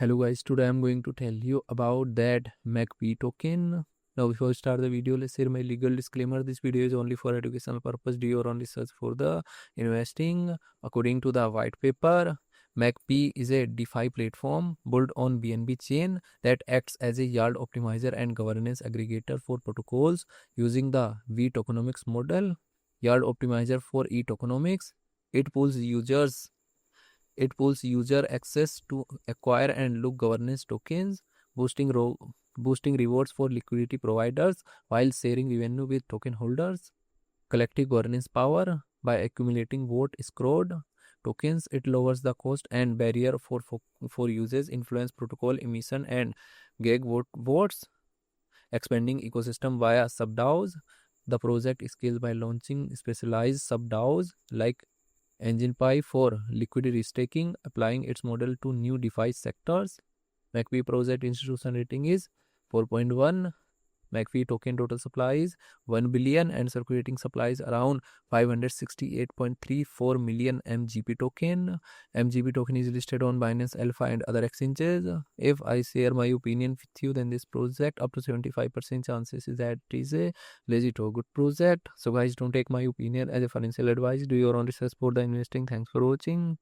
Hello guys, today I'm going to tell you about that Magpie token. Now before we start the video, let's share my legal disclaimer. This video is only for educational purpose. Do your own research for the investing. According to the white paper, Magpie is a DeFi platform built on BNB chain that acts as a yield optimizer and governance aggregator for protocols using the V tokenomics model. Yield optimizer for E tokenomics. It pulls user access to acquire and look governance tokens, boosting rewards for liquidity providers while sharing revenue with token holders. Collective governance power by accumulating vote scored tokens. It lowers the cost and barrier for users, influence protocol emission and gag votes. Expanding ecosystem via subDAOs. The project scales by launching specialized subDAOs like MGP for liquidity staking, applying its model to new DeFi sectors. Magpie project institution rating is 4.1. Magpie token total supply is 1 billion and circulating supplies around 568.34 million MGP token. MGP token is listed on Binance Alpha and other exchanges. If I share my opinion with you, then this project up to 75% chances is that it is a legit or good project. So guys, don't take my opinion as a financial advice. Do your own research for the investing. Thanks for watching.